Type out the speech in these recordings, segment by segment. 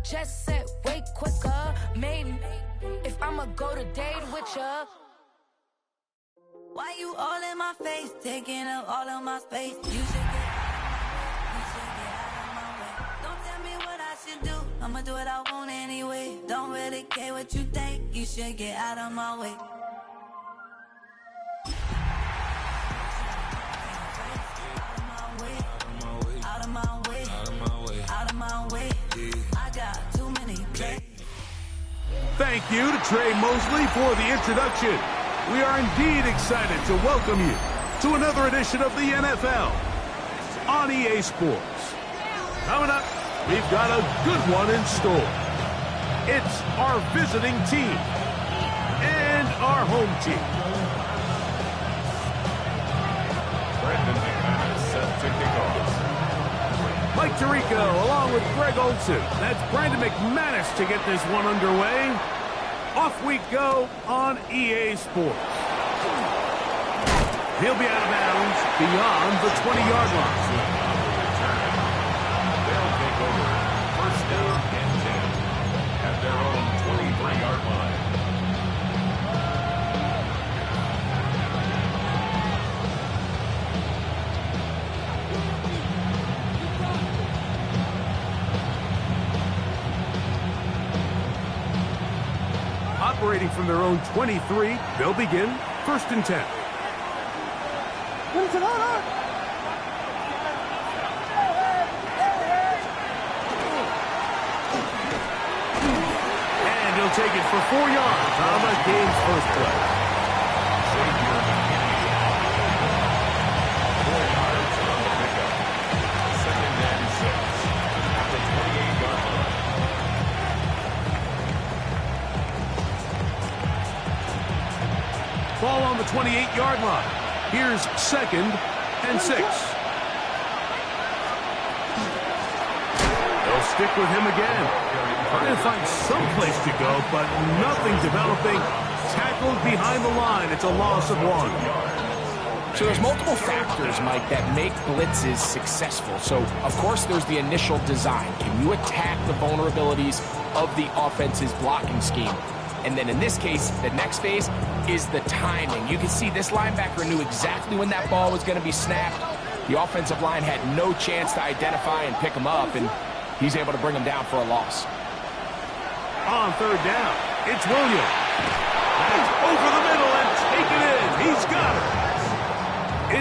Just said way quicker. Maybe if I'ma go to date with ya. Why you all in my face, taking up all of my space? You should get out of my way. Don't tell me what I should do, I'ma do what I want anyway. Don't really care what you think, you should get out of my way. Out of my way, out of my way, out of my way. I got too many plays. Thank you to Trey Mosley for the introduction. We are indeed excited to welcome you to another edition of the NFL on EA Sports. Coming up, we've got a good one in store. It's our visiting team and our home team. Brandon McManus set to kick off. Mike Tirico along with Greg Olson. That's Brandon McManus to get this one underway. Off we go on EA Sports. He'll be out of bounds beyond the 20-yard line. They'll take over first down and 10 at their own 23-yard line. Operating from their own 23, they'll begin first and 10. And he'll take it for 4 yards on the game's first play. 4 yards on the pickup. Second and 6 at the 28-yard line. Ball on the 28-yard line. Here's second and 6. They'll stick with him again. Trying to find some place to go, but nothing developing. Tackled behind the line. It's a loss of 1. So there's multiple factors, Mike, that make blitzes successful. So, of course, there's the initial design. Can you attack the vulnerabilities of the offense's blocking scheme? And then in this case, the next phase is the timing. You can see this linebacker knew exactly when that ball was going to be snapped. The offensive line had no chance to identify and pick him up, and he's able to bring him down for a loss. On third down, it's Williams. That's over the middle and taken in. He's got it.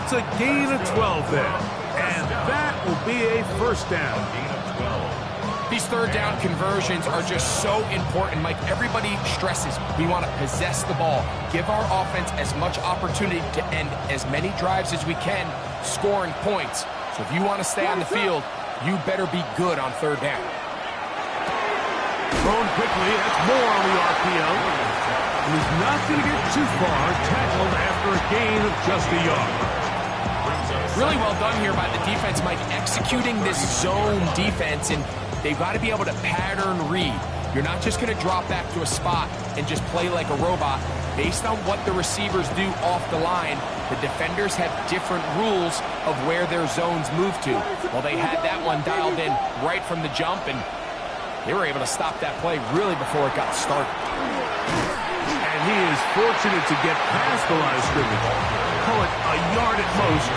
It's a gain of 12 there, and that will be a first down. Gain of 12. These third down conversions are just so important, Mike. Everybody stresses we want to possess the ball, give our offense as much opportunity to end as many drives as we can, scoring points. So if you want to stay on the field, you better be good on third down. Thrown quickly, that's more on the RPO. And he's not going to get too far, tackled after a gain of just a yard. Really well done here by the defense, Mike, executing this zone defense, and they've got to be able to pattern read. You're not just going to drop back to a spot and just play like a robot. Based on what the receivers do off the line, the defenders have different rules of where their zones move to. Well, they had that one dialed in right from the jump, and they were able to stop that play really before it got started. And he is fortunate to get past the line of scrimmage. Call it a yard at most.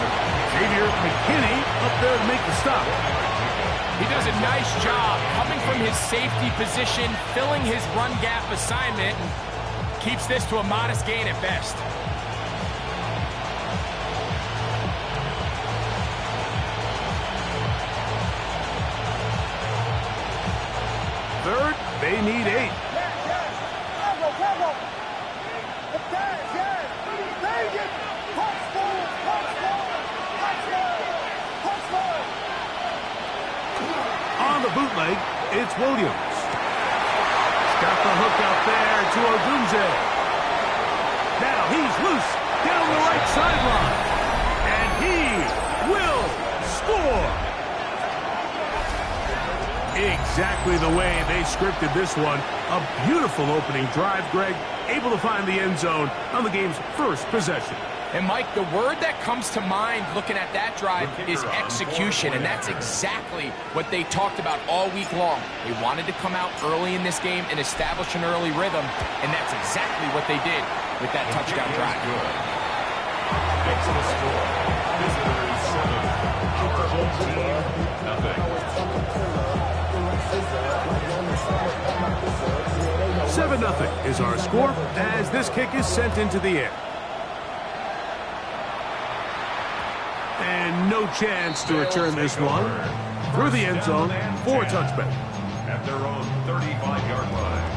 Xavier McKinney up there to make the stop. He does a nice job coming from his safety position, filling his run gap assignment, and keeps this to a modest gain at best. Third, they need 8. On the bootleg, it's Williams. Got the hook out there to Odunze. Now he's loose down the right sideline. And he will score. Exactly the way they scripted this one. A beautiful opening drive, Greg. Able to find the end zone on the game's first possession. And, Mike, the word that comes to mind looking at that drive is execution, and that's exactly what they talked about all week long. They wanted to come out early in this game and establish an early rhythm, and that's exactly what they did with that touchdown drive. Makes the score. Visitors 7, our home team nothing. 7-0 is our score as this kick is sent into the air. And no chance to return this one through the end zone for a touchback. At their own 35-yard line.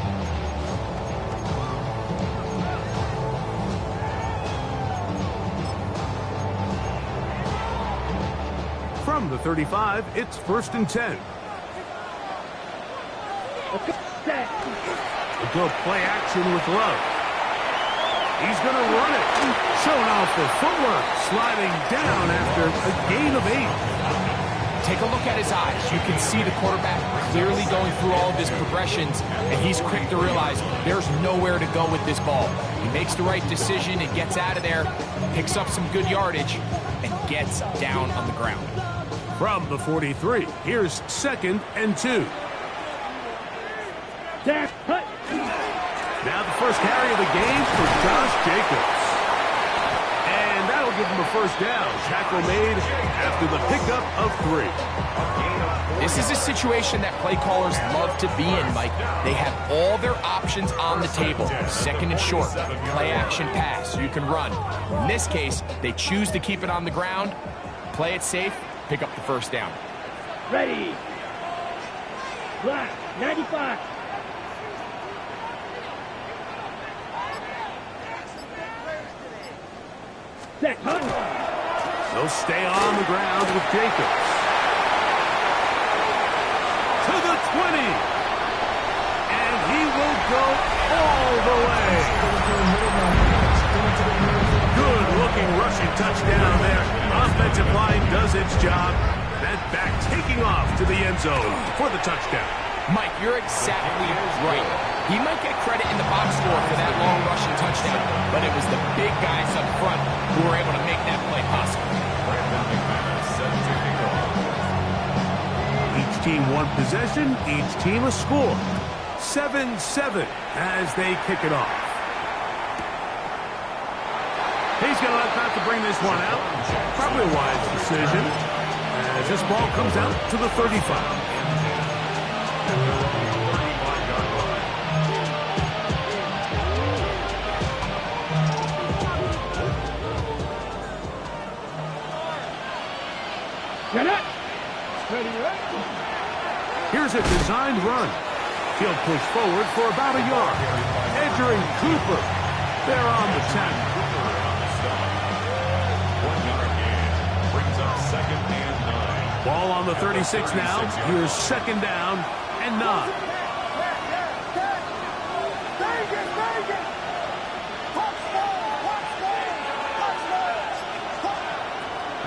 From the 35, it's 1st and 10. A good play action with Love. He's going to run it. Showing off the footwork. Sliding down after a gain of 8. Take a look at his eyes. You can see the quarterback clearly going through all of his progressions, and he's quick to realize there's nowhere to go with this ball. He makes the right decision and gets out of there, picks up some good yardage, and gets down on the ground. From the 43, here's 2nd and 2. Now the first carry of the game for Josh Jacobs. And that'll give him a first down. Tackle made after the pickup of 3. This is a situation that play callers love to be in, Mike. They have all their options on the table. 2nd and short, play action pass, you can run. In this case, they choose to keep it on the ground, play it safe, pick up the first down. Ready. Black, 95. Set, hunt. They'll stay on the ground with Jacobs. To the 20. And he will go all the way. Good looking rushing touchdown there. Offensive line does its job. That back taking off to the end zone for the touchdown. Mike, you're exactly right. He might get credit in the box score for that long rushing touchdown, but it was the big guys up front who were able to make that play possible. Each team one possession, each team a score. 7-7 as they kick it off. He's going to have to bring this one out. Probably a wise decision as this ball comes out to the 35. Here's a designed run. He'll push forward for about a yard. Edgerrin Cooper. They're on the 10. 1 yard gain. Brings up 2nd and 9. Ball on the 36 now. Here's 2nd down and 9.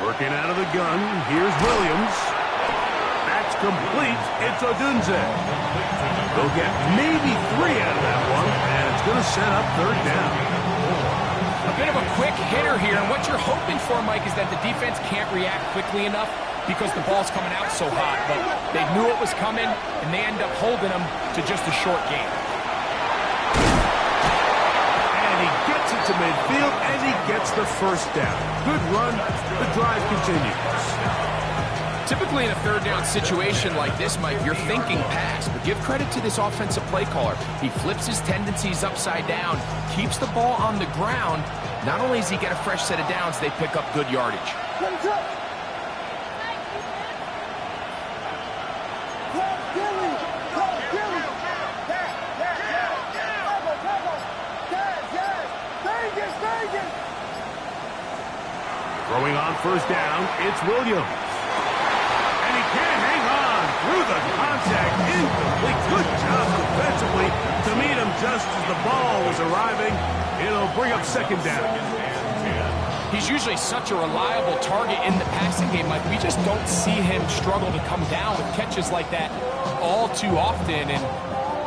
Working out of the gun. Here's Williams. That's complete. It's Odunze. They'll get maybe 3 out of that one, and it's going to set up 3rd down. A bit of a quick hitter here, and what you're hoping for, Mike, is that the defense can't react quickly enough because the ball's coming out so hot. But they knew it was coming, and they end up holding them to just a short gain. And he gets it to midfield, and he gets the first down. Good run. The drive continues. Typically in a 3rd down situation like this, Mike, you're thinking pass, but give credit to this offensive play caller. He flips his tendencies upside down, keeps the ball on the ground. Not only does he get a fresh set of downs, they pick up good yardage. Throwing on 1st down, it's Williams. And he can't hang on through the contact. Incomplete. Good job defensively to meet him just as the ball was arriving. It'll bring up 2nd down. He's usually such a reliable target in the passing game. Like, we just don't see him struggle to come down with catches like that all too often. And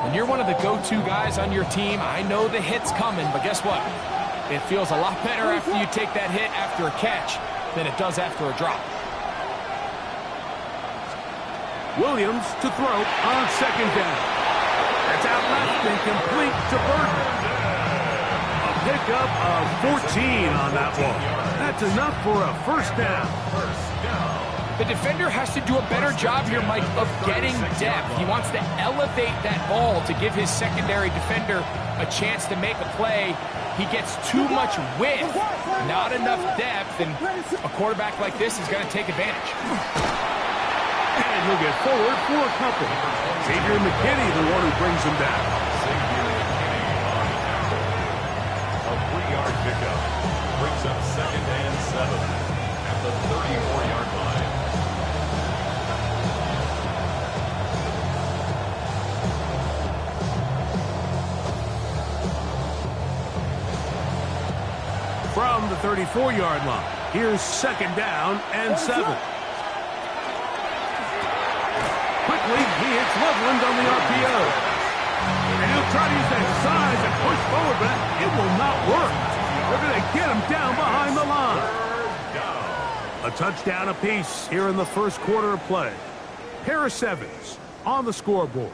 when you're one of the go-to guys on your team, I know the hit's coming, but guess what? It feels a lot better after you take that hit after a catch than it does after a drop. Williams to throw on second down. That's out left and complete to Burton. A pickup of 14 on that one. That's enough for a first down. The defender has to do a better job here, Mike, of getting depth. He wants to elevate that ball to give his secondary defender a chance to make a play. He gets too much width, not enough depth, and a quarterback like this is going to take advantage. And he'll get forward for a couple. Xavier McKinney, the one who brings him down. A 3-yard pickup brings up 2nd and 7 at the 34-yard line. From the 34-yard line, here's 2nd down and 7. Quickly, he hits Loveland on the RPO. And he'll try to use that size and push forward, but it will not work. They're going to get him down behind the line. A touchdown apiece here in the first quarter of play. Paris Evans on the scoreboard.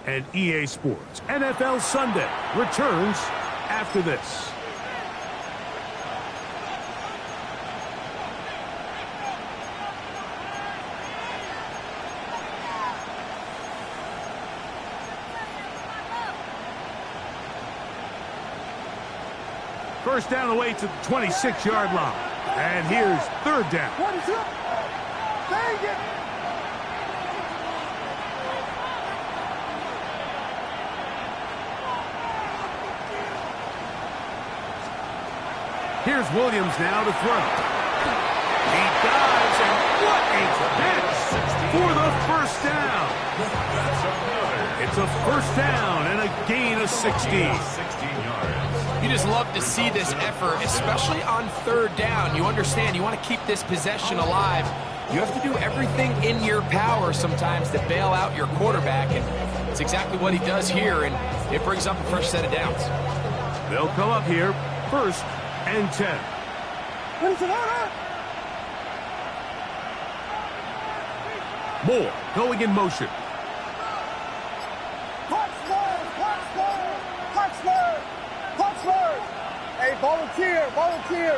And EA Sports NFL Sunday returns after this. First down away to the 26-yard line. And here's 3rd down. Here's Williams now to throw. He dives, and what a catch for the first down. It's a first down and a gain of 16. You just love to see this effort, especially on 3rd down. You understand, you want to keep this possession alive. You have to do everything in your power sometimes to bail out your quarterback, and it's exactly what he does here, and it brings up a fresh set of downs. They'll come up here, 1st and 10. Moore going in motion. Volunteer!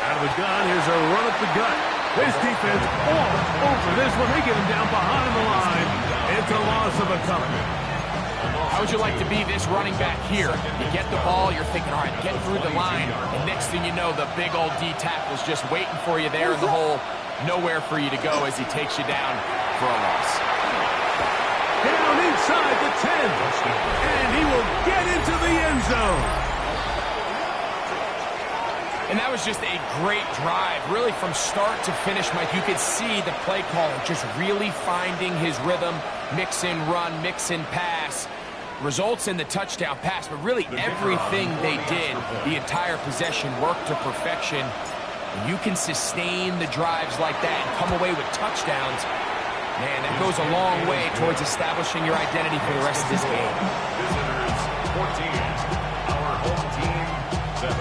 Out of the gun, here's a run up the gut. This defense all over this one. They get him down behind the line. It's a loss of a couple. How would you like to be this running back here? You get the ball, you're thinking, all right, get through the line, and next thing you know, the big old D tackle's just waiting for you there in the hole. Nowhere for you to go as he takes you down for a loss. Down inside the 10. And he will get into the end zone. And that was just a great drive, really from start to finish, Mike. You could see the play caller just really finding his rhythm, mix and run, mix and pass. Results in the touchdown pass, but really everything they did, the entire possession worked to perfection. And you can sustain the drives like that and come away with touchdowns. Man, that goes a long way towards establishing your identity for the rest of this game. Visitors 14, our home team 7.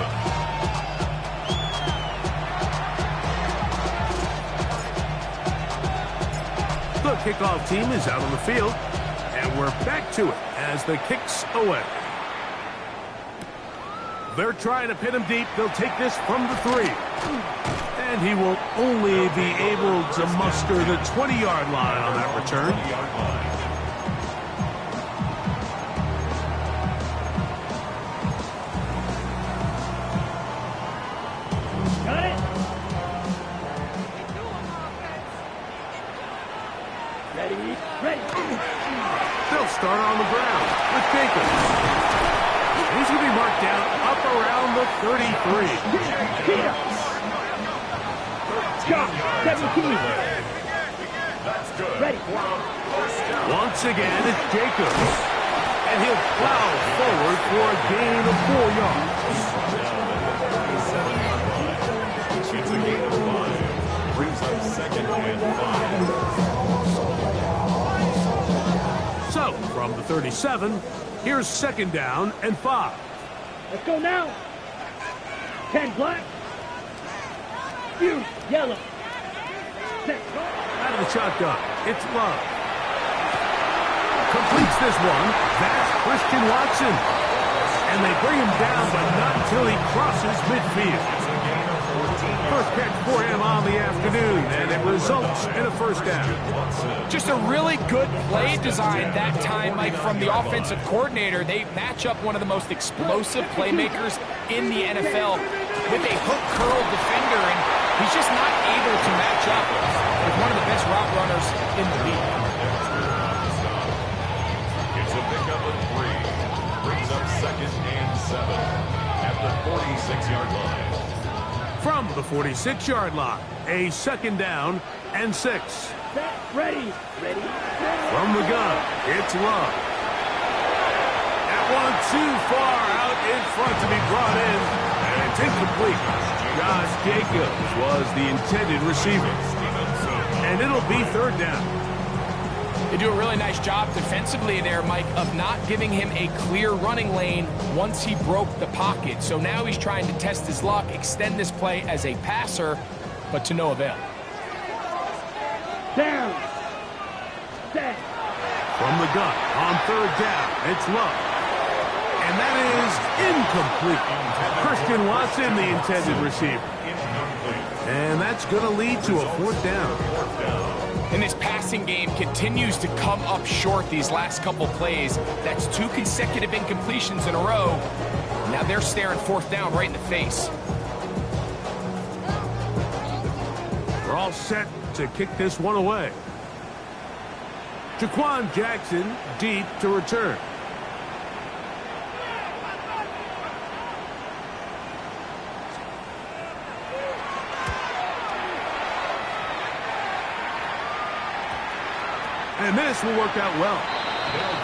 The kickoff team is out on the field, and we're back to it as the kick's away. They're trying to pin him deep. They'll take this from the 3. And he will only be able to muster the 20-yard line on that return. Got it. Ready. They'll start on the ground with Jacobs. He's going to be marked down up around the 33. Scott, 17. That's good. Ready. Once again, it's Jacobs. And he'll plow forward for a gain of 4 yards. It's a gain of 5. Brings up 2nd and 5. So, from the 37, here's 2nd down and 5. Let's go now. 10 black. You yellow. Set. Out of the shotgun. It's Love. Completes this one. That's Christian Watson. And they bring him down, but not until he crosses midfield. First catch for him on the afternoon, and it results in a first down. Just a really good play design that time, Mike, from the offensive coordinator. They match up one of the most explosive playmakers in the NFL with a hook curl defender, and he's just not able to match up with one of the best route runners in the league. It's a pickup of 3. Brings up 2nd and 7 at the 46-yard line. From the 46-yard line, a 2nd down and 6. Set. Ready. Ready. From the gun, it's Love. That one too far out in front to be brought in, and it's incomplete. Josh Jacobs was the intended receiver. And it'll be 3rd down. They do a really nice job defensively there, Mike, of not giving him a clear running lane once he broke the pocket. So now he's trying to test his luck, extend this play as a passer, but to no avail. Down. Set. From the gun, on 3rd down, it's Love. And that is incomplete. Christian Watson, the intended receiver. And that's going to lead to a 4th down. And this passing game continues to come up short these last couple plays. That's 2 consecutive incompletions in a row. Now they're staring 4th down right in the face. We're all set to kick this one away. Jaquan Jackson deep to return. And this will work out well.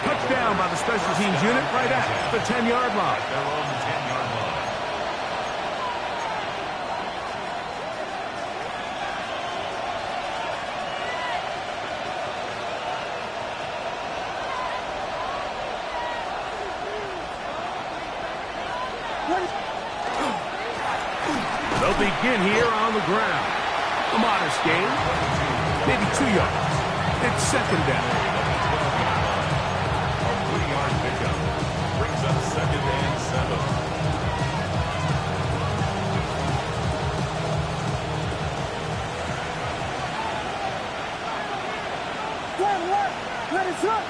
Touchdown by the special teams unit right at the 10-yard line. Their own 10-yard line. They'll begin here on the ground. A modest gain, maybe 2 yards. It's 2nd down. A 3-yard pickup. Brings up 2nd and 7. Let us up.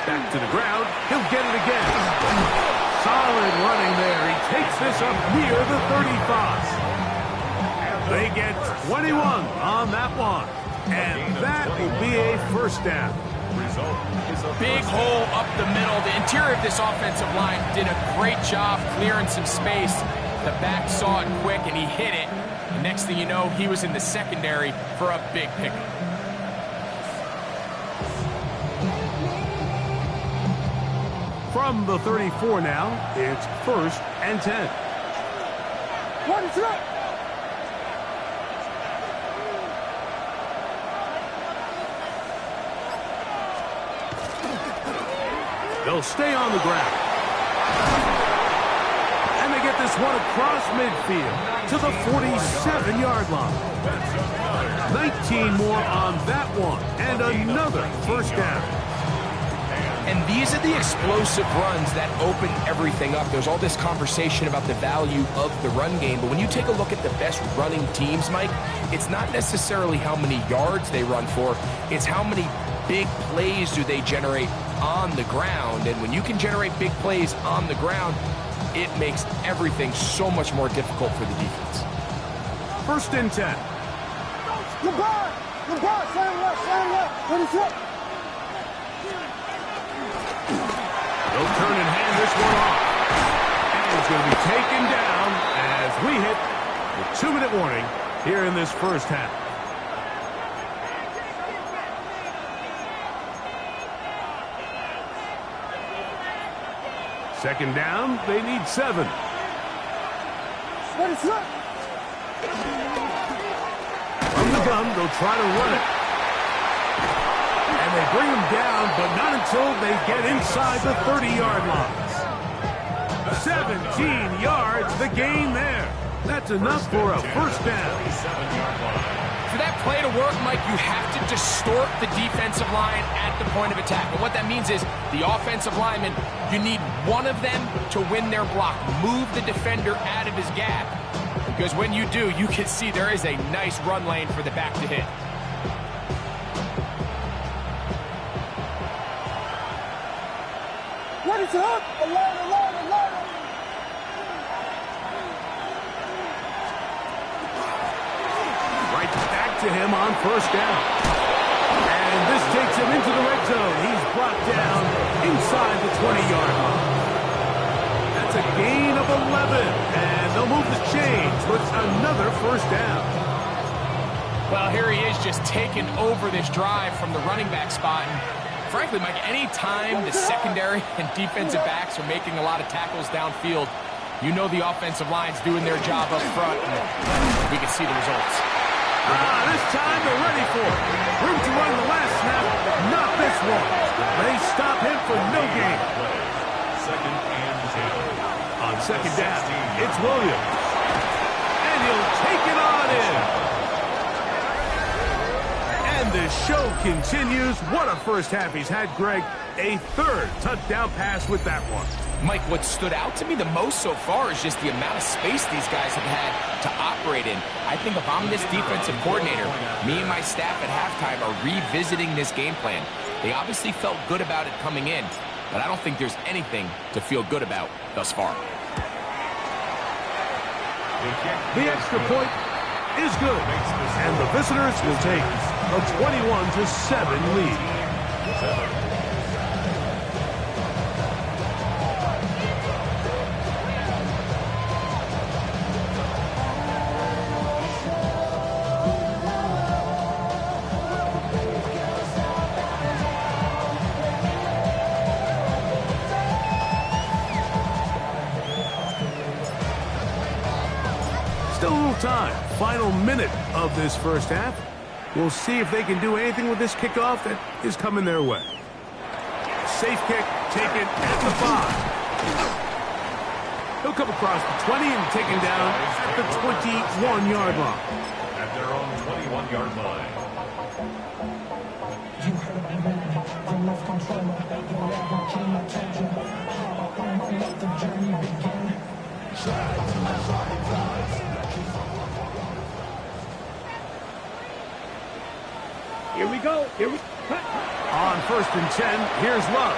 Back to the ground. He'll get it again. Solid running there. He takes this up near the 35. They get 21 on that one. And that will be a 1st down. Big hole up the middle. The interior of this offensive line did a great job clearing some space. The back saw it quick, and he hit it. The next thing you know, he was in the secondary for a big pickup. From the 34 now, it's 1st and 10. What is up? They'll stay on the ground. And they get this one across midfield to the 47-yard line. 19 more on that one, and another 1st down. And these are the explosive runs that open everything up. There's all this conversation about the value of the run game, but when you take a look at the best running teams, Mike, it's not necessarily how many yards they run for, it's how many big plays do they generate on the ground. And when you can generate big plays on the ground, it makes everything so much more difficult for the defense. 1st and 10. Goodbye. Goodbye. Stand up. Let us up. They'll turn and hand this one off. And it's going to be taken down as we hit the 2-minute warning here in this 1st half. Second down, they need 7. Let us up. From the gun, they'll try to run it. And And they bring him down, but not until they get inside the 30-yard line. 17 yards, the gain there. That's enough for a first down. For that play to work, Mike, you have to distort the defensive line at the point of attack. And what that means is the offensive lineman, you need one of them to win their block. Move the defender out of his gap. Because when you do, you can see there is a nice run lane for the back to hit. What is up? Alert. Right back to him on first down. And this takes him into the red zone. He's brought down inside the 20-yard line. That's a gain of 11. And they'll move the chains with another first down. Well, here he is just taking over this drive from the running back spot. And frankly, Mike, any time the secondary and defensive backs are making a lot of tackles downfield, you know the offensive line's doing their job up front, and we can see the results. This time they're ready for it. Room to run the last snap, not this one. They stop him for no gain. Second and 10. On second down, it's Williams. And he'll take it on in. And the show continues. What a first half he's had, Greg. A third touchdown pass with that one. Mike, what stood out to me the most so far is just the amount of space these guys have had to operate in. I think if I'm this defensive coordinator, me and my staff at halftime are revisiting this game plan. They obviously felt good about it coming in, but I don't think there's anything to feel good about thus far. The extra point is good, and the visitors will take a 21-7 lead. Still a little time. Final minute of this first half. We'll see if they can do anything with this kickoff that is coming their way. Safe kick, taken at the 5. He'll come across the 20 and taken down at the 21-yard line. At their own 21-yard line. You heard me, man. I'm off control. Your ever king, I told you. Let the journey begin. Here we go. On first and 10, here's Love.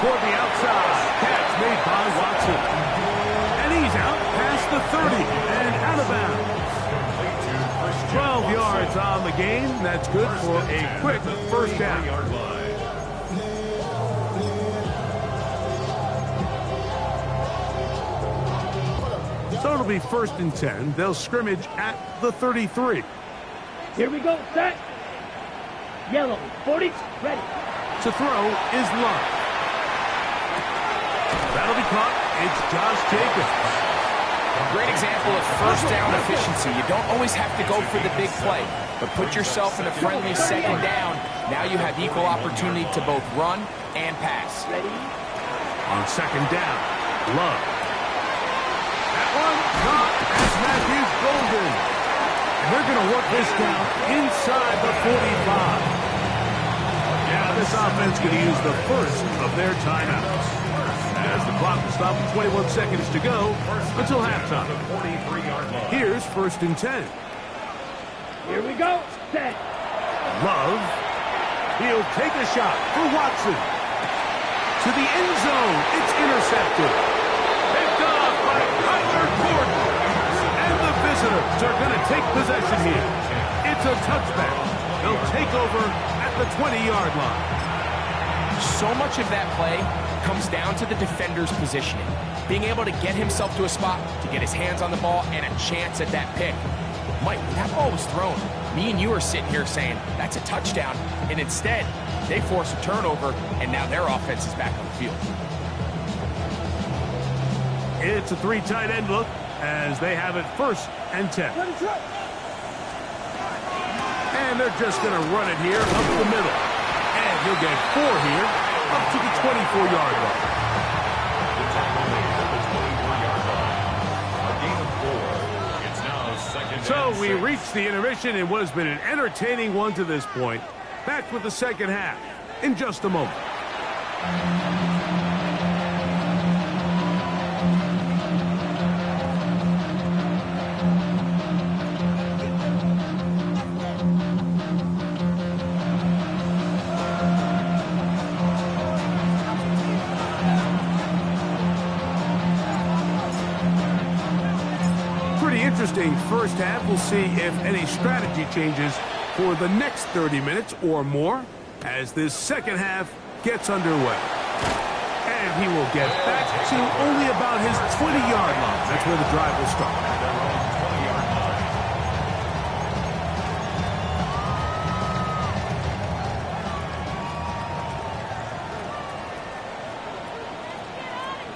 Toward the outside. Catch made by Watson. And he's out past the 30 and out of bounds. 12 yards on the game. That's good for a quick first down. So it'll be first and 10. They'll scrimmage at the 33. Here we go. Set. Yellow. 40. Ready. To throw is Love. That'll be caught. It's Josh Jacobs. A great example of first down efficiency. You don't always have to go for the big play, but put yourself in a friendly second down. Now you have equal opportunity to both run and pass. Ready. On second down, Love. That one caught as Matthews Golden. And they're going to work this down inside the 45. Yeah, this offense going to use the first of their timeouts. As the clock will stop with 21 seconds to go until halftime. Here's first and 10. Here we go. Set. Love. He'll take a shot for Watson. To the end zone. It's intercepted. Picked off by Kyler Gordon. And the visitors are going to take possession here. It's a touchback. They'll take over at the 20-yard line. So much of that play comes down to the defender's positioning. Being able to get himself to a spot, to get his hands on the ball, and a chance at that pick. Mike, when that ball was thrown, me and you are sitting here saying, that's a touchdown. And instead, they force a turnover, and now their offense is back on the field. It's a three tight end look as they have it first and 10. And they're just going to run it here up the middle. he'll get 4 here, up to the 24-yard line. The tackle made at the 24-yard line. A gain of 4. It's now second So and we 6. reached the intermission in what has been an entertaining one to this point. Back with the second half in just a moment. Pretty interesting first half. We'll see if any strategy changes for the next 30 minutes or more as this second half gets underway. And he will get back to only about his 20-yard line. That's where the drive will start. At their own 20-yard line.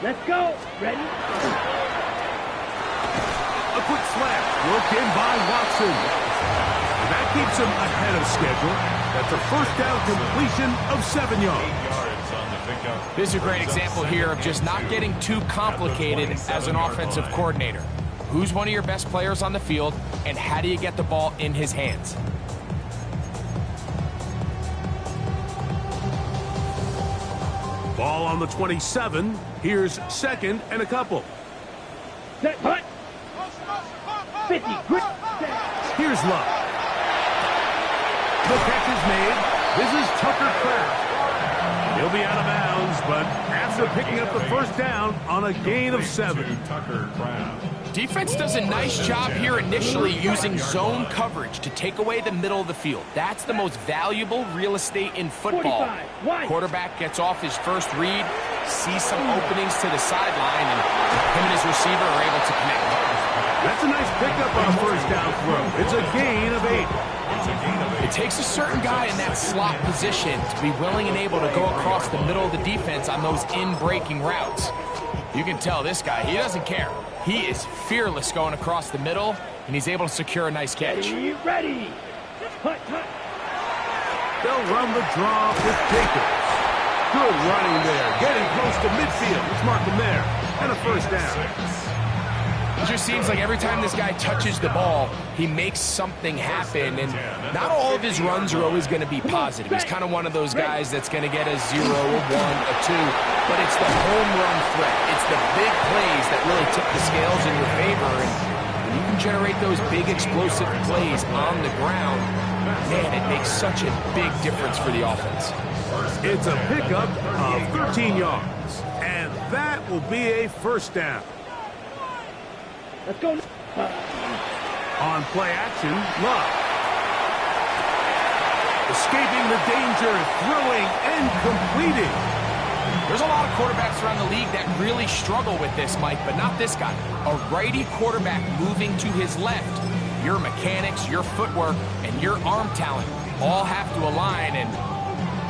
Let's go. Ready? A quick slant, worked in by Watson. And that keeps him ahead of schedule. That's a first down completion of 7 yards. 8 yards on the pickup. This is a great example here of just not getting too complicated as an offensive coordinator. Who's one of your best players on the field, and how do you get the ball in his hands? Ball on the 27. Here's second and a couple. Set. Hut. 50. Grip. Here's Love. The catch is made. This is Tucker Kraft. He'll be out of bounds, but after picking up the first down on a gain of 7. Tucker Kraft. Defense does a nice job here initially using zone coverage to take away the middle of the field. That's the most valuable real estate in football. 45. Quarterback gets off his first read, sees some openings to the sideline, and him and his receiver are able to connect. That's a nice pickup on a first down throw. It's a gain of 8. It takes a certain guy in that slot position to be willing and able to go across the middle of the defense on those in-breaking routes. You can tell this guy, he doesn't care. He is fearless going across the middle, and he's able to secure a nice catch. Ready. Hut. They'll run the draw with Jacobs. Good running there. Getting close to midfield. Let's mark him there. And a first down. It just seems like every time this guy touches the ball, he makes something happen, and not all of his runs are always going to be positive. He's kind of one of those guys that's going to get a 0, a 1, a 2, but it's the home run threat. It's the big plays that really tip the scales in your favor, and when you can generate those big explosive plays on the ground, man, it makes such a big difference for the offense. It's a pickup of 13 yards, and that will be a first down. Let's go. On play action, Love. Escaping the danger, throwing and completing. There's a lot of quarterbacks around the league that really struggle with this, Mike, but not this guy. A righty quarterback moving to his left. Your mechanics, your footwork, and your arm talent all have to align, and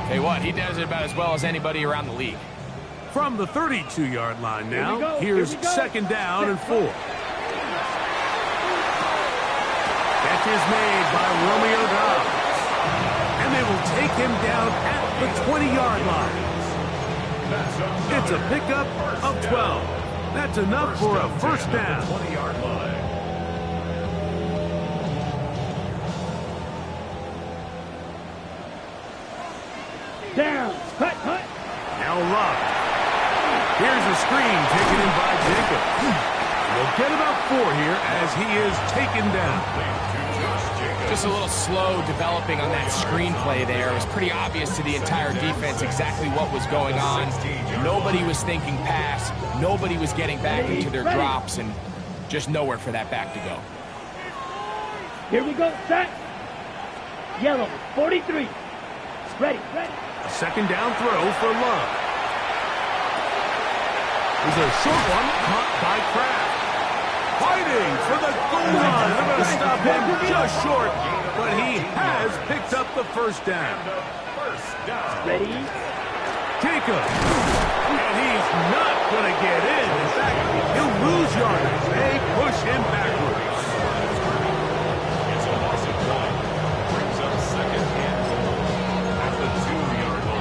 tell you what, he does it about as well as anybody around the league. From the 32-yard line now, Here we here's go. second down and 4. Catch is made by Romeo Dobbs. And they will take him down at the 20-yard line. It's a pickup of 12. That's enough for a first down. 20-yard line. Down. Hut. Now Love. Here's a screen taken in by Jacob. We'll get about 4 here as he is taken down. Just a little slow developing on that screenplay there. It was pretty obvious to the entire defense exactly what was going on. Nobody was thinking pass. Nobody was getting back into their drops, and just nowhere for that back to go. Here we go. Set. Yellow. 43. Ready. A second down throw for Love. There's a short one caught by Kraft. Fighting for the goal line. They're going to stop him just short, but he has picked up the first down. Ready. Jacobs. And he's not going to get in. In fact, he'll lose yardage. They push him backwards. It's a loss of 1. Brings up second and goal at the 2-yard line.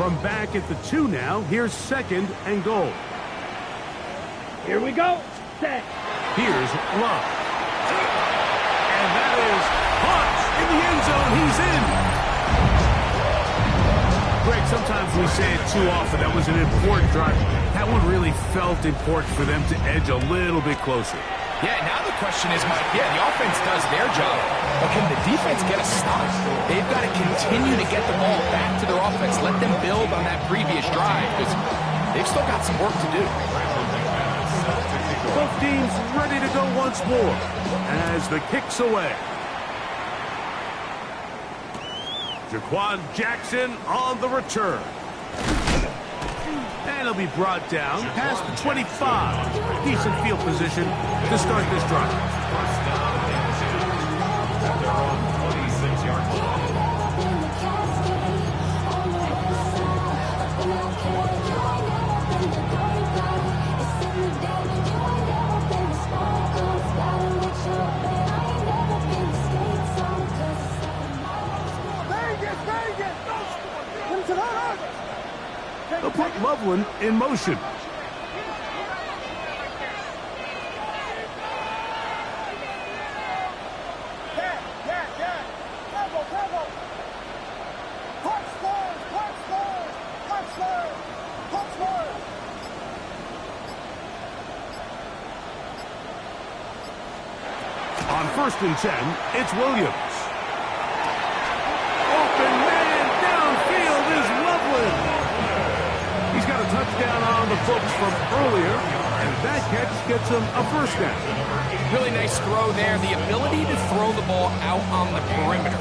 From back at the 2 now, here's 2nd and goal. Here we go. Set. Here's Love. And that is Hawks in the end zone. He's in. Greg, sometimes we say it too often. That was an important drive. That one really felt important for them to edge a little bit closer. Yeah, now the question is, Mike, the offense does their job, but can the defense get a stop? They've got to continue to get the ball back to their offense, let them build on that previous drive, because they've still got some work to do. Both teams ready to go once more as the kick's away. Jaquan Jackson on the return. And he'll be brought down past the 25. Decent field position to start this drive. First down and 2 at their own 26-yard line. They'll put Loveland in motion. On 1st and 10, it's Williams. Open man downfield is Loveland. He's got a touchdown on the books from earlier, and that catch gets him a first down. Really nice throw there. The ability to throw the ball out on the perimeter.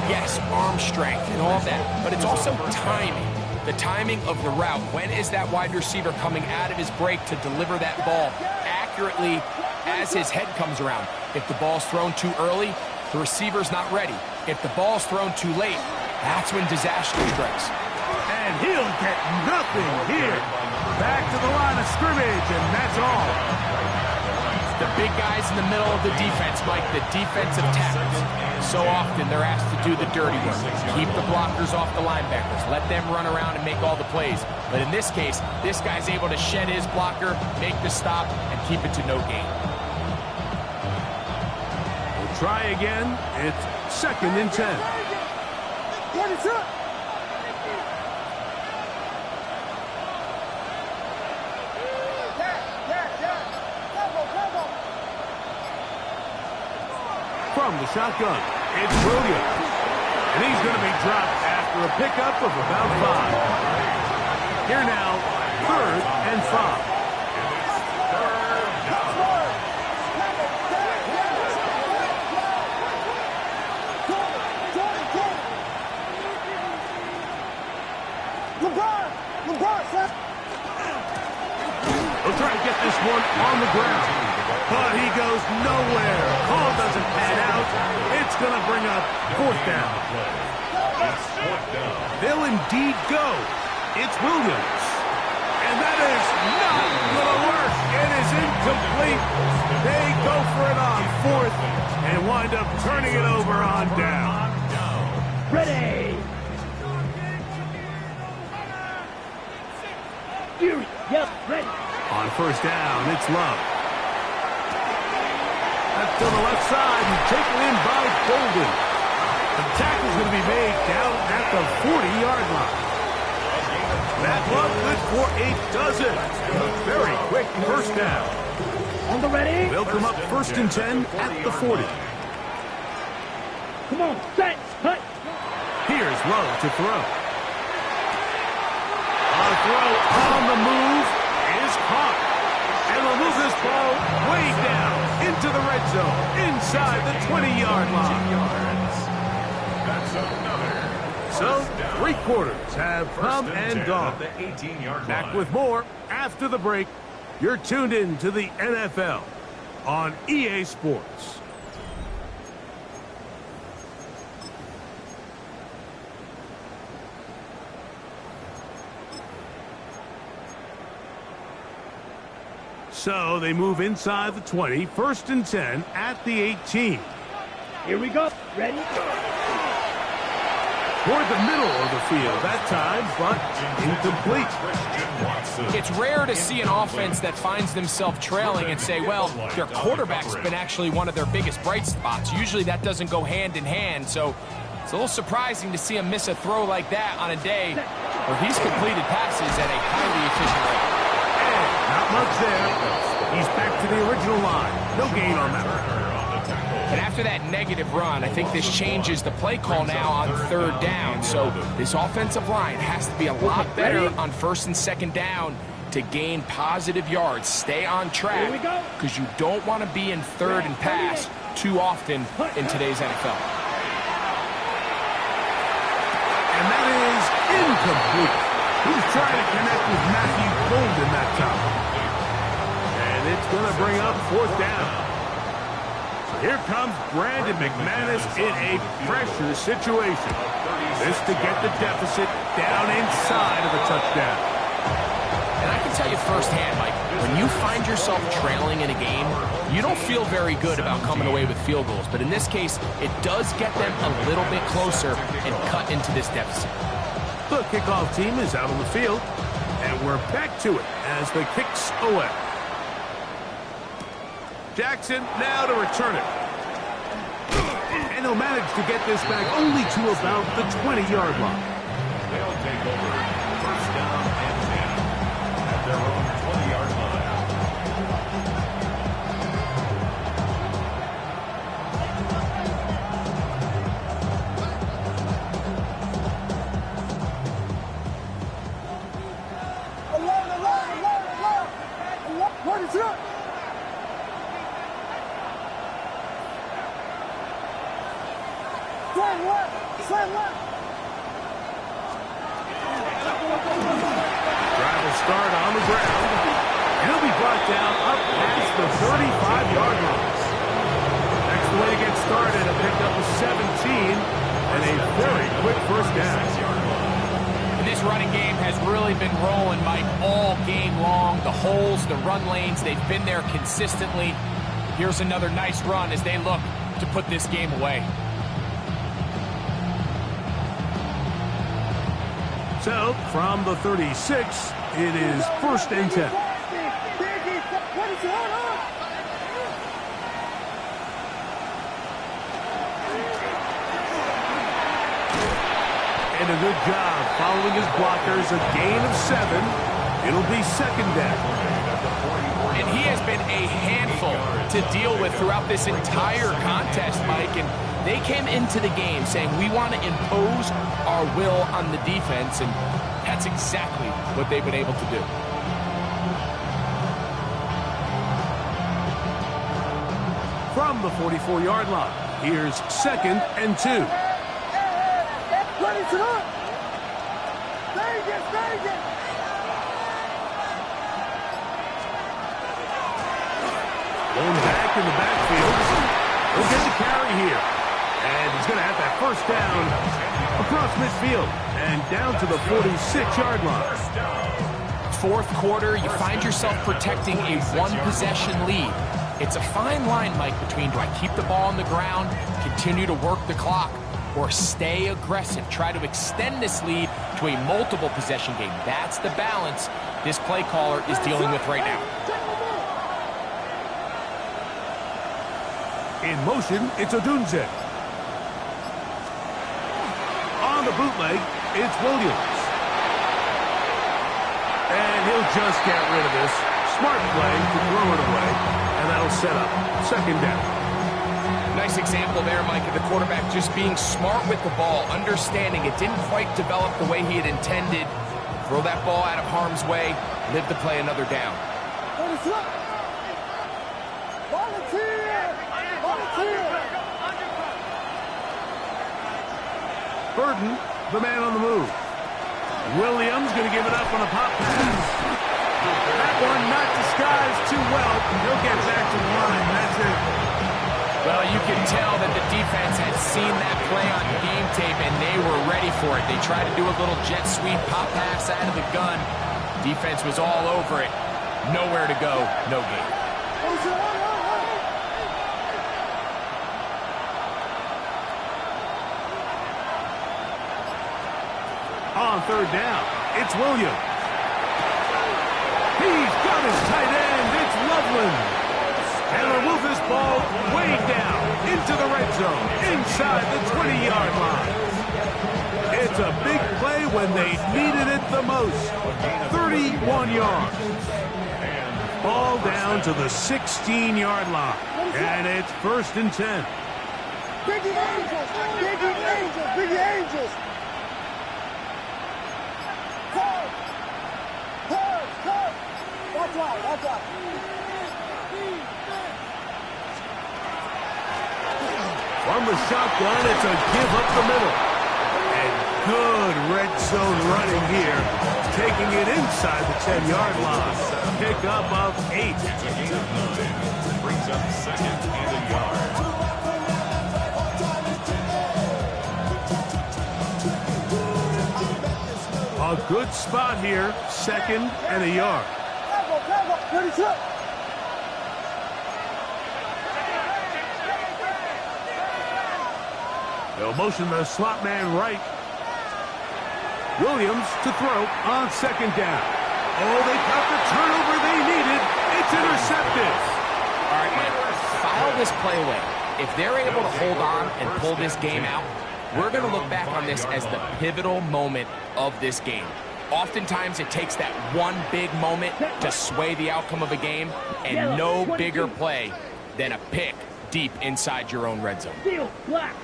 Yes, arm strength and all that, but it's also timing. The timing of the route. When is that wide receiver coming out of his break to deliver that ball accurately as his head comes around? If the ball's thrown too early, the receiver's not ready. If the ball's thrown too late, that's when disaster strikes. And he'll get nothing here. Back to the line of scrimmage, and that's all. The big guys in the middle of the defense, Mike, the defensive tackles. So often they're asked to do the dirty work. Keep the blockers off the linebackers. Let them run around and make all the plays. But in this case, this guy's able to shed his blocker, make the stop, and keep it to no gain. We'll try again. It's 2nd and 10. From the shotgun, it's Williams. And he's going to be dropped after a pickup of about 5. Here now, 3rd and 5. He'll try to get this one on the ground, but he goes nowhere. Call doesn't pan out. It's going to bring up 4th down. They'll indeed go. It's Williams. And that is not going to work. It is incomplete. They go for it on 4th and wind up turning it over on down. Ready. Fury. Yep, ready. On 1st down, it's Love. That's to the left side and taken in by Golden. The tackle's going to be made down at the 40-yard line. That Love good for a dozen. A very quick 1st down. On the ready. They'll come up 1st and 10 at the 40. Come on, set, cut. Here's Love to throw. On a throw on the move is caught. And they'll move this ball way down into the red zone, inside the 20-yard line. So, 3 quarters have come and gone. Back with more after the break. You're tuned in to the NFL on EA Sports. So they move inside the 20, 1st and 10 at the 18. Here we go. Ready? Toward the middle of the field that time, but incomplete. It's rare to see an offense that finds themselves trailing and say, well, their quarterback's been actually one of their biggest bright spots. Usually that doesn't go hand in hand, so it's a little surprising to see him miss a throw like that on a day where he's completed passes at a highly efficient rate. Not much there. He's back to the original line. No gain on that. And after that negative run, I think this changes the play call now on third down. So this offensive line has to be a lot better on first and second down to gain positive yards. Stay on track because you don't want to be in third and pass too often in today's NFL. And that is incomplete. He's trying to connect with Matthew Golden that time. And it's going to bring up fourth down. Here comes Brandon McManus in a pressure situation. This to get the deficit down inside of a touchdown. And I can tell you firsthand, Mike, when you find yourself trailing in a game, you don't feel very good about coming away with field goals. But in this case, it does get them a little bit closer and cut into this deficit. The kickoff team is out on the field, and we're back to it as the kicks away. Jackson now to return it. And he'll manage to get this back only to about the 20-yard line. They'll take over first down and 10 at their own 20-yard line. What is it? Slam left! Slam left! Drive will start on the ground. He'll be brought down up past the 35-yard line. Next way to get started, a pickup of 17 and a very quick first down. And this running game has really been rolling, Mike, all game long. The holes, the run lanes, they've been there consistently. Here's another nice run as they look to put this game away. So, from the 36, it is first and 10. And a good job following his blockers, a gain of 7. It'll be second down. And he has been a handful to deal with throughout this entire contest, Mike. And they came into the game saying, we want to impose our will on the defense, and that's exactly what they've been able to do. From the 44-yard line, here's second and 2. Ready to run! Vegas! Going back in the backfield. He'll get the carry here. And he's going to have that first down across midfield and down to the 46-yard line. Fourth quarter, you find yourself protecting a one-possession lead. It's a fine line, Mike, between do I keep the ball on the ground, continue to work the clock, or stay aggressive, try to extend this lead to a multiple possession game. That's the balance this play caller is dealing with right now. In motion, it's Odunze. On the bootleg, it's Williams. And he'll just get rid of this. Smart play to throw it away, and that'll set up second down. Nice example there, Mike, of the quarterback just being smart with the ball, understanding it didn't quite develop the way he had intended. Throw that ball out of harm's way, live to play another down. Burden, the man on the move. Williams going to give it up on a pop pass. That one not disguised too well. He'll get back to the line. That's it. Well, you can tell that the defense had seen that play on game tape, and they were ready for it. They tried to do a little jet sweep pop pass out of the gun. Defense was all over it. Nowhere to go, no gain. On third down, it's Williams. He's got his tight end. It's Loveland. And they'll move this ball way down into the red zone, inside the 20-yard line. It's a big play when they needed it the most. 31 yards. Ball down to the 16-yard line. And it's 1st and 10. Biggie Angels! Biggie Angels! Biggie Angels! Cut! Cut! Cut! That's right, that's right. From the shotgun, it's a give up the middle. And good red zone running here. Taking it inside the 10-yard line. Pick up of 8. Brings up 2nd and a yard. A good spot here. 2nd and a yard. They'll motion the slot man right. Williams to throw on 2nd down. Oh, they got the turnover they needed. It's intercepted. All right, Mike, file this play away. If they're able to hold on and pull this game out, we're going to look back on this as the pivotal moment of this game. Oftentimes, it takes that one big moment to sway the outcome of a game, and no bigger play than a pick deep inside your own red zone. Steel, black.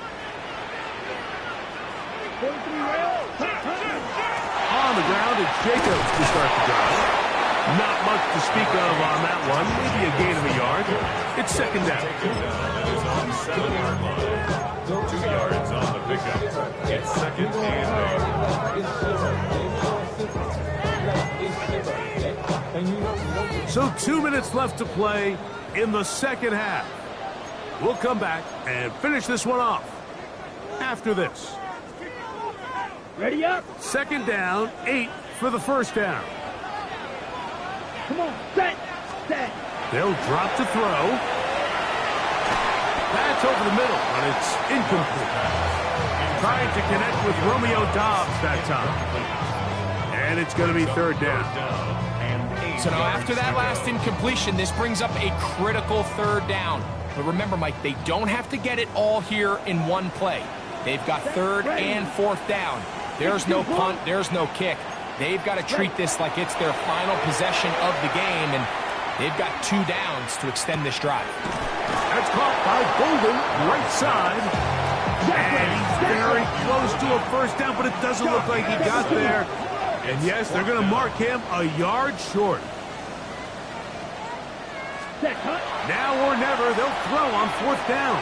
On the ground, it's Jacobs to start the drive. Not much to speak of on that one. Maybe a gain of a yard. It's 2nd down. That is on 7-yard line. 2 yards on the pickup. It's 2nd and 8. So 2 minutes left to play in the 2nd half. We'll come back and finish this one off after this. Ready up. 2nd down, 8 for the 1st down. Come on, set. They'll drop to throw. That's over the middle, but it's incomplete. Trying to connect with Romeo Doubs that time. And it's going to be 3rd down. So now after that last incompletion, this brings up a critical 3rd down. But remember, Mike, they don't have to get it all here in one play. They've got 3rd and 4th down. There's no punt, there's no kick. They've got to treat this like it's their final possession of the game, and they've got 2 downs to extend this drive. That's caught by Golden, right side. And he's very close to a 1st down, but it doesn't look like he got there. And yes, they're going to mark him a yard short. Now or never, they'll throw on 4th down.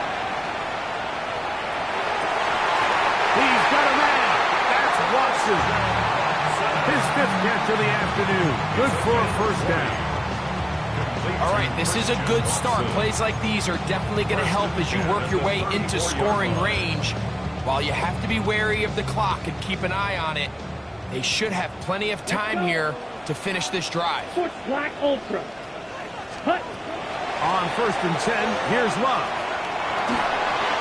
He's got a man. That's Watson. His 5th catch of the afternoon. Good for a 1st down. All right, this is a good start. Plays like these are definitely going to help as you work your way into scoring range. While you have to be wary of the clock and keep an eye on it, they should have plenty of time here to finish this drive. Black Ultra. Cut. On 1st and 10, here's Love.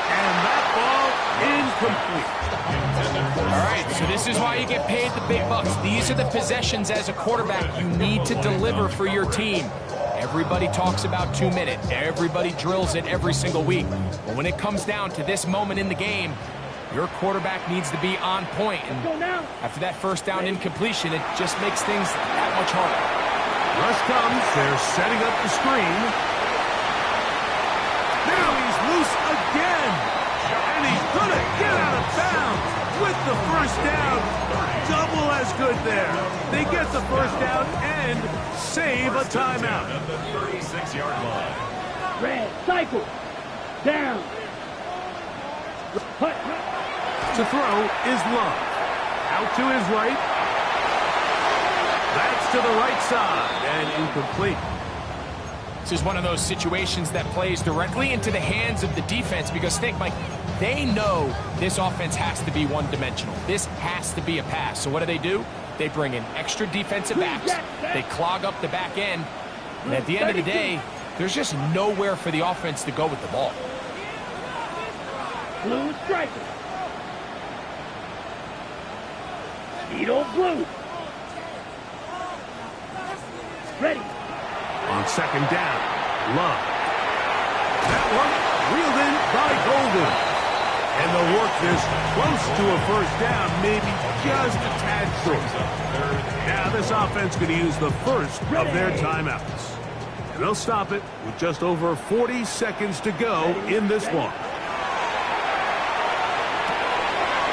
And that ball incomplete. All right, so this is why you get paid the big bucks. These are the possessions as a quarterback you need to deliver for your team. Everybody talks about 2 minutes. Everybody drills it every single week. But when it comes down to this moment in the game, your quarterback needs to be on point. And after that 1st down incompletion, it just makes things that much harder. Rush comes. They're setting up the screen. Now he's loose again. And he's going to get out of bounds with the 1st down. Double as good there. They get the 1st down and save a timeout. At the 36-yard line. Red, cycle. Down. Cut. To throw is Love. Out to his right. That's to the right side and incomplete. This is one of those situations that plays directly into the hands of the defense because think, Mike, they know this offense has to be one-dimensional. This has to be a pass. So what do? They bring in extra defensive backs. They clog up the back end. And at the end of the day, there's just nowhere for the offense to go with the ball. Blue striker. Needle blue. Ready. On second down, Love. That one reeled in by Golden. And they'll work this close to a first down, maybe just a tad short. Now this offense going to use the first of their timeouts. And they'll stop it with just over 40 seconds to go in this one.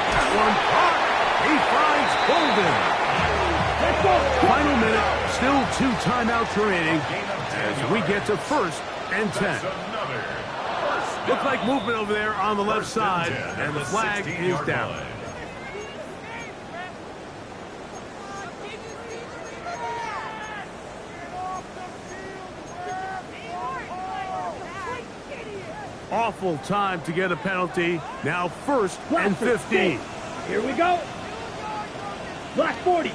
That one caught. He finds Golden. Let's go. Final minute, still 2 timeouts remaining as we get to 1st and 10. Look like movement over there on the left side, and the flag is down. Awful time to get a penalty. Now 1st and 15. Here we go. Black 40.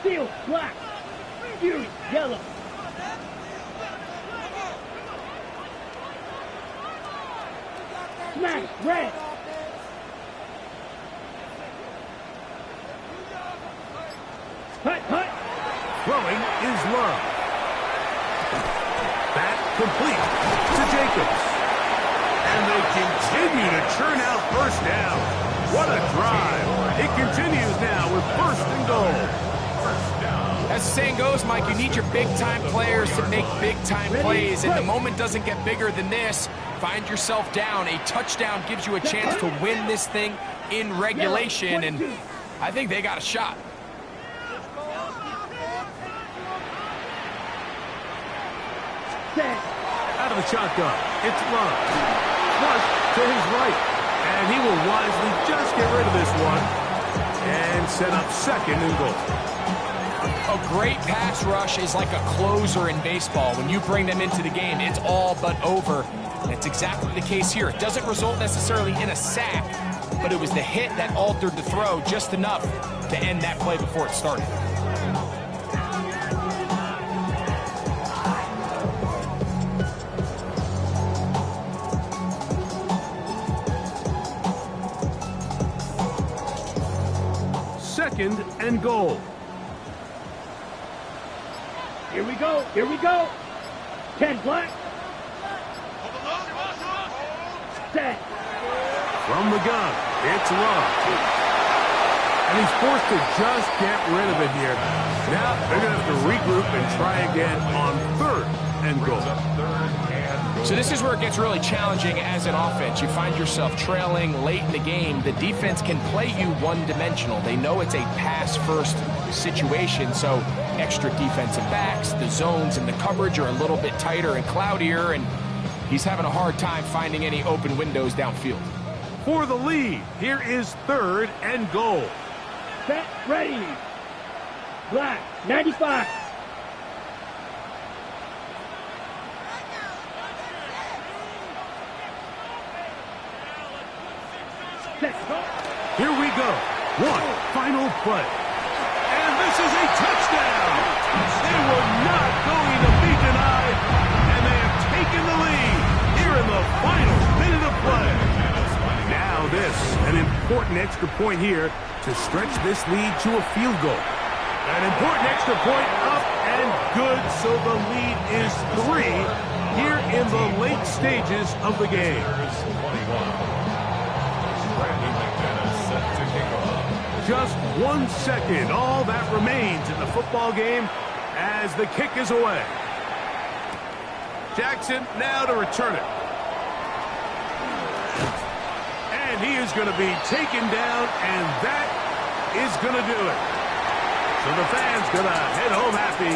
Steel, black. Fury, yellow. Smash, red. Hut, hut. Throwing is Love. That complete to Jacobs. And they continue to churn out first down. What a drive. It continues now with 1st and goal. As the saying goes, Mike, you need your big-time players to make big-time plays, and the moment doesn't get bigger than this. Find yourself down. A touchdown gives you a chance to win this thing in regulation, and I think they got a shot. Out of the shotgun, it's Love. Flush to his right, and he will wisely just get rid of this one and set up 2nd and goal. A great pass rush is like a closer in baseball. When you bring them into the game, it's all but over. And it's exactly the case here. It doesn't result necessarily in a sack, but it was the hit that altered the throw just enough to end that play before it started. Second and goal. Here we go. Here we go. 10 black. Set. From the gun, it's Love. And he's forced to just get rid of it here. Now they're going to have to regroup and try again on 3rd and goal. So this is where it gets really challenging as an offense. You find yourself trailing late in the game. The defense can play you one-dimensional. They know it's a pass-first situation, so extra defensive backs, the zones and the coverage are a little bit tighter and cloudier, and he's having a hard time finding any open windows downfield. For the lead, here is 3rd and goal. Set, ready. Black, 95. Here we go. One final play. And this is a touchdown. They were not going to be denied, and they have taken the lead here in the final minute of play. Now this, an important extra point here to stretch this lead to a field goal. An important extra point up and good, so the lead is 3 here in the late stages of the game. Just 1 second, all that remains in the football game as the kick is away. Jackson now to return it. And he is going to be taken down, and that is going to do it. So the fans going to head home happy